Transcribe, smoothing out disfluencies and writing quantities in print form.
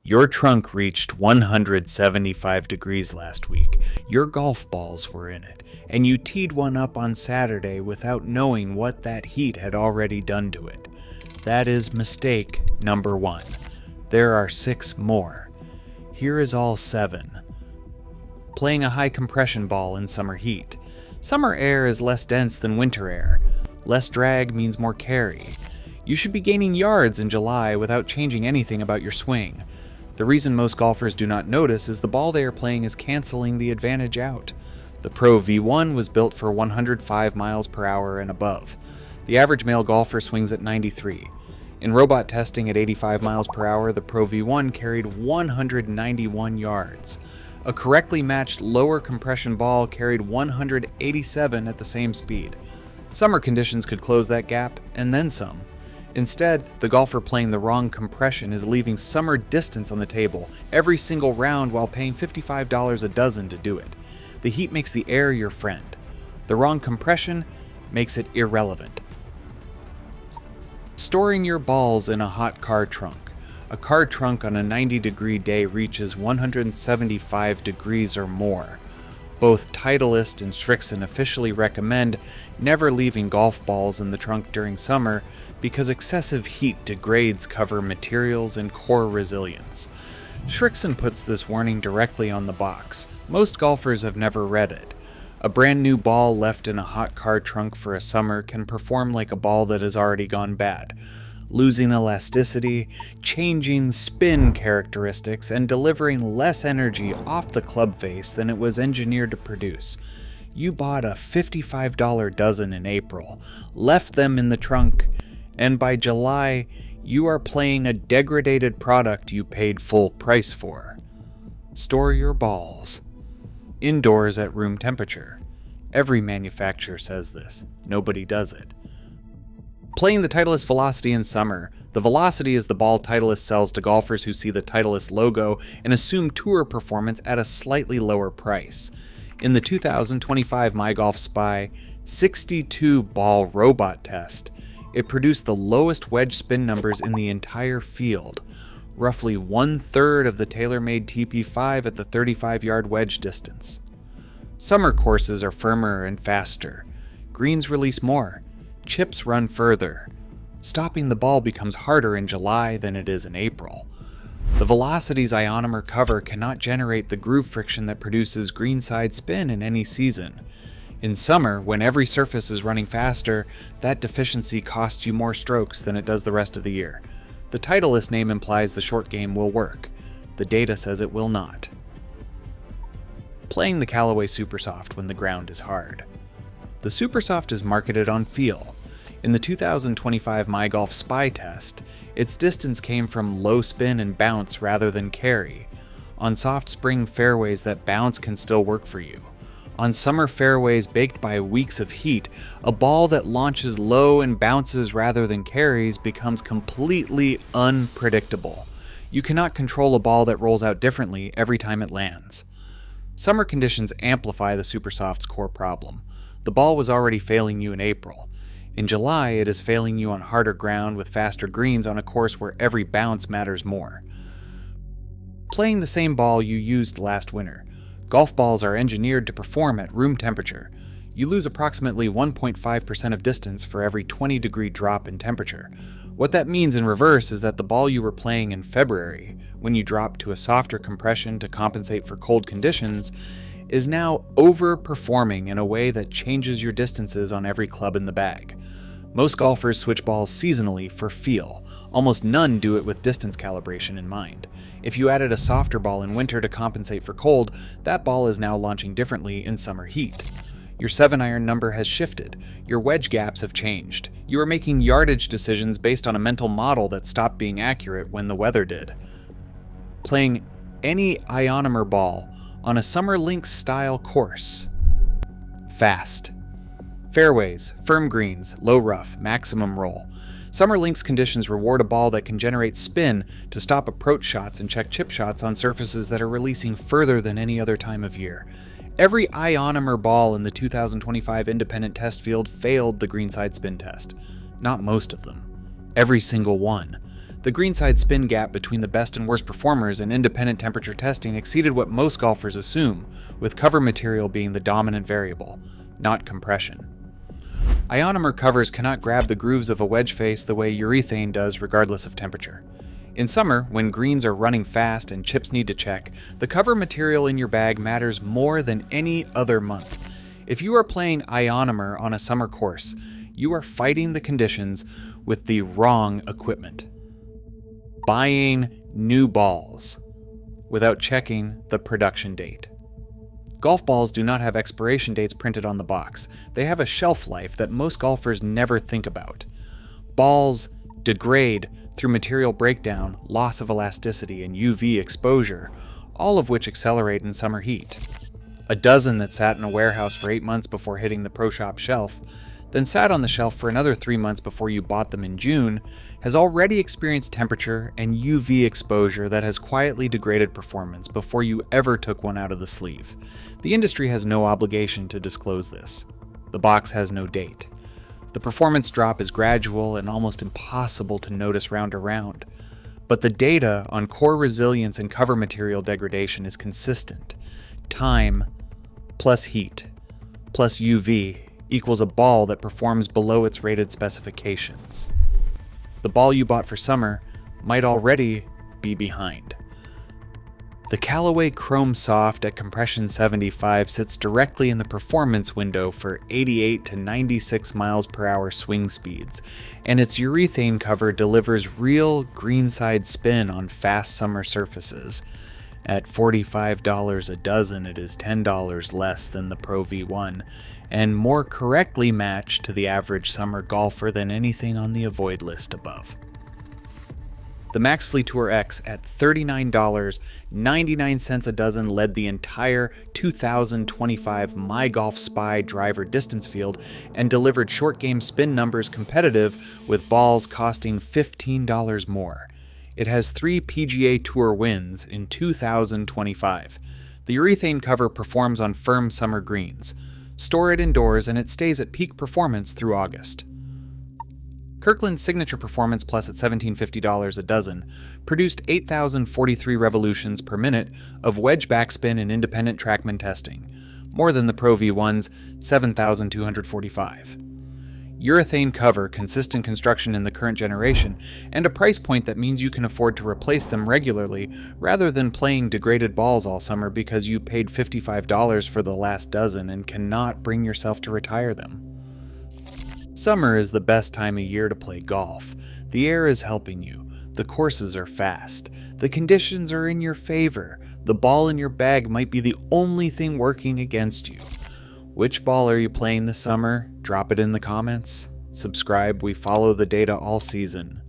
Your trunk reached 175 degrees last week. Your golf balls were in it, and you teed one up on Saturday without knowing what that heat had already done to it. That is mistake number 1. There are 6 more. Here is all 7. Playing a high compression ball in summer heat. Summer air is less dense than winter air. Less drag means more carry. You should be gaining yards in July without changing anything about your swing. The reason most golfers do not notice is the ball they are playing is canceling the advantage out. The Pro V1 was built for 105 miles per hour and above. The average male golfer swings at 93. In robot testing at 85 miles per hour, the Pro V1 carried 191 yards. A correctly matched lower compression ball carried 187 at the same speed. Summer conditions could close that gap, and then some. Instead, the golfer playing the wrong compression is leaving summer distance on the table every single round while paying $55 a dozen to do it. The heat makes the air your friend. The wrong compression makes it irrelevant. Storing your balls in a hot car trunk. A car trunk on a 90-degree day reaches 175 degrees or more. Both Titleist and Srixon officially recommend never leaving golf balls in the trunk during summer because excessive heat degrades cover materials and core resilience. Srixon puts this warning directly on the box. Most golfers have never read it. A brand new ball left in a hot car trunk for a summer can perform like a ball that has already gone bad, losing elasticity, changing spin characteristics, and delivering less energy off the club face than it was engineered to produce. You bought a $55 dozen in April, left them in the trunk, and by July, you are playing a degraded product you paid full price for. Store your balls indoors at room temperature. Every manufacturer says this. Nobody does it. Playing the Titleist Velocity in summer. The Velocity is the ball Titleist sells to golfers who see the Titleist logo and assume tour performance at a slightly lower price. In the 2025 MyGolfSpy 62 ball robot test, it produced the lowest wedge spin numbers in the entire field, roughly 1/3 of the TaylorMade TP5 at the 35-yard wedge distance. Summer courses are firmer and faster. Greens release more. Chips run further. Stopping the ball becomes harder in July than it is in April. The Velocity's Ionomer cover cannot generate the groove friction that produces greenside spin in any season. In summer, when every surface is running faster, that deficiency costs you more strokes than it does the rest of the year. The Titleist name implies the short game will work. The data says it will not. Playing the Callaway Supersoft when the ground is hard. The Supersoft is marketed on feel. In the 2025 MyGolfSpy test, its distance came from low spin and bounce rather than carry. On soft spring fairways, that bounce can still work for you. On summer fairways baked by weeks of heat, a ball that launches low and bounces rather than carries becomes completely unpredictable. You cannot control a ball that rolls out differently every time it lands. Summer conditions amplify the Supersoft's core problem. The ball was already failing you in April. In July, it is failing you on harder ground with faster greens on a course where every bounce matters more. Playing the same ball you used last winter. Golf balls are engineered to perform at room temperature. You lose approximately 1.5% of distance for every 20-degree drop in temperature. What that means in reverse is that the ball you were playing in February, when you dropped to a softer compression to compensate for cold conditions, is now overperforming in a way that changes your distances on every club in the bag. Most golfers switch balls seasonally for feel. Almost none do it with distance calibration in mind. If you added a softer ball in winter to compensate for cold, that ball is now launching differently in summer heat. Your 7-iron number has shifted. Your wedge gaps have changed. You are making yardage decisions based on a mental model that stopped being accurate when the weather did. Playing any Ionomer ball on a summer links style course. Fast. Fairways, firm greens, low rough, maximum roll. Summer links conditions reward a ball that can generate spin to stop approach shots and check chip shots on surfaces that are releasing further than any other time of year. Every Ionomer ball in the 2025 independent test field failed the greenside spin test. Not most of them. Every single one. The greenside spin gap between the best and worst performers in independent temperature testing exceeded what most golfers assume, with cover material being the dominant variable, not compression. Ionomer covers cannot grab the grooves of a wedge face the way urethane does regardless of temperature. In summer, when greens are running fast and chips need to check, the cover material in your bag matters more than any other month. If you are playing Ionomer on a summer course, you are fighting the conditions with the wrong equipment. Buying new balls without checking the production date. Golf balls do not have expiration dates printed on the box. They have a shelf life that most golfers never think about. Balls degrade through material breakdown, loss of elasticity, and UV exposure, all of which accelerate in summer heat. A dozen that sat in a warehouse for 8 months before hitting the pro shop shelf, then sat on the shelf for another 3 months before you bought them in June, has already experienced temperature and UV exposure that has quietly degraded performance before you ever took one out of the sleeve. The industry has no obligation to disclose this. The box has no date. The performance drop is gradual and almost impossible to notice round to round. But the data on core resilience and cover material degradation is consistent. Time plus heat plus UV equals a ball that performs below its rated specifications. The ball you bought for summer might already be behind. The Callaway Chrome Soft at compression 75 sits directly in the performance window for 88 to 96 miles per hour swing speeds, and its urethane cover delivers real greenside spin on fast summer surfaces. At $45 a dozen, it is $10 less than the Pro V1, and more correctly matched to the average summer golfer than anything on the avoid list above. The Maxfli Tour X at $39.99 a dozen led the entire 2025 MyGolfSpy driver distance field and delivered short game spin numbers competitive with balls costing $15 more. It has 3 PGA Tour wins in 2025. The urethane cover performs on firm summer greens. Store it indoors and it stays at peak performance through August. Kirkland's Signature Performance Plus at $1750 a dozen produced 8,043 revolutions per minute of wedge backspin and independent TrackMan testing, more than the Pro V1's 7,245. Urethane cover, consistent construction in the current generation, and a price point that means you can afford to replace them regularly rather than playing degraded balls all summer because you paid $55 for the last dozen and cannot bring yourself to retire them. Summer is the best time of year to play golf. The air is helping you. The courses are fast. The conditions are in your favor. The ball in your bag might be the only thing working against you. Which ball are you playing this summer? Drop it in the comments. Subscribe. We follow the data all season.